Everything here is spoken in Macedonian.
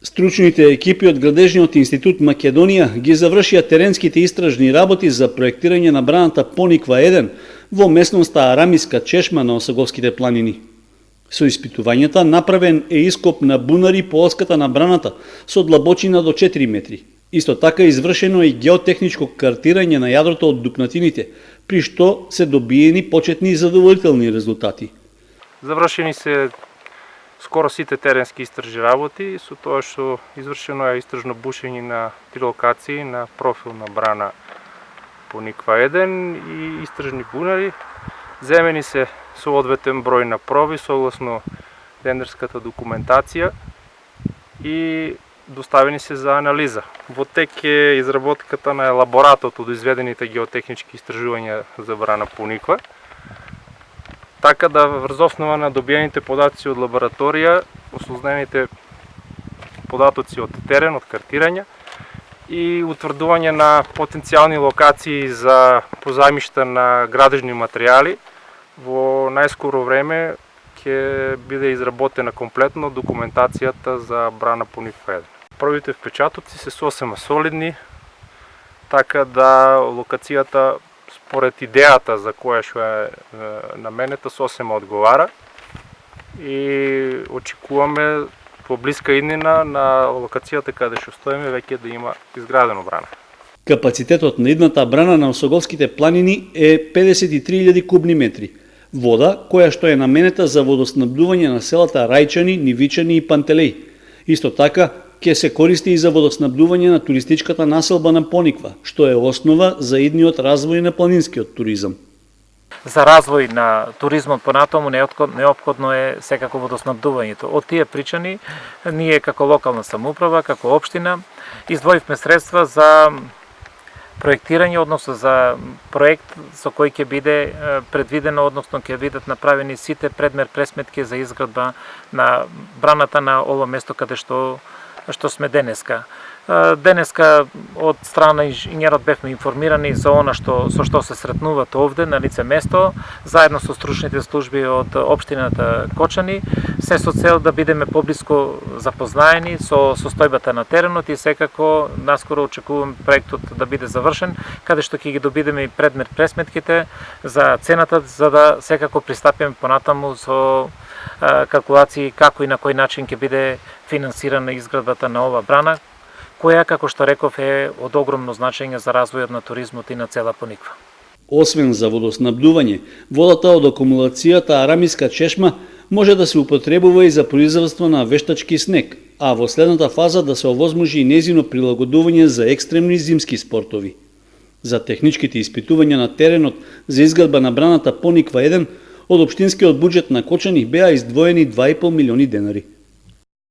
Стручните екипи од Градежниот институт Македонија ги завршија теренските истражни работи за проектирање на браната Пониква 1 во местноста Арамиска чешма на Осоговските планини. Со испитувањата направен е ископ на бунари по оската на браната со длабочина до 4 метри. Исто така извршено и геотехничко картирање на јадрото од дупнатините, при што се добиени почетни и задоволителни резултати. Завршени се скоро сите теренски истражни работи, со тоа што извршено е истражно бушење на 3 локации на профилна брана Пониква 1 и истражни бунари. Земени се соодветен број на проби согласно тендерската документација и доставени се за анализа. Во тек е изработката на елаборатот од изведените геотехнички истражувања за брана Пониква, така да врз основа на добиените податоци од лабораторија, осознените податоци од терен, од картирања и утврдување на потенцијални локации за позајмишта на градежни материјали, во најскоро време ќе биде изработена комплетно документацијата за брана Пониква 1. Првите впечатоци се сосема солидни, така да локацијата според идејата за која што е наменета сосема одговара и очекуваме во блиска иднина на локацијата каде што стоиме веќе да има изградено брана. Капацитетот на идната брана на Осоговските планини е 53.000 кубни метри. Вода која што е наменета за водоснабдување на селата Рајчани, Нивичани и Пантелеј. Исто така ќе се користи и за водоснабдување на туристичката населба на Пониква, што е основа за идниот развој на планинскиот туризам. За развој на туризмот понатаму неопходно е секако водоснабдувањето. Од тие причини ние како локална самоуправа, како општина издвоивме средства за проектирање, односно за проект со кој ќе биде предвидено, односно ќе бидат направени сите предмер пресметки за изградба на браната на ова место каде што сме денеска. Денеска од страна инженерот бевме информирани за она со што се сретнуваат овде на лице место, заедно со стручните служби од општината Кочани, се со цел да бидеме поблиско запознаени со состојбата на теренот и секако наскоро очекуваме проектот да биде завршен, каде што ќе ги добидеме и предмет пресметките за цената, за да секако пристапиме понатаму со калкулации како и на кој начин ќе биде финансирана изградбата на ова брана, која, како што реков, е од огромно значење за развојот на туризмот и на цела Пониква. Освен за водоснабдување, водата од акумулацијата Арамиска чешма може да се употребува и за производство на вештачки снег, а во следната фаза да се овозможи и нејзино прилагодување за екстремни зимски спортови. За техничките испитувања на теренот за изградба на браната Пониква 1 од општинскиот буџет на Кочани беа издвоени 2,5 милиони денари.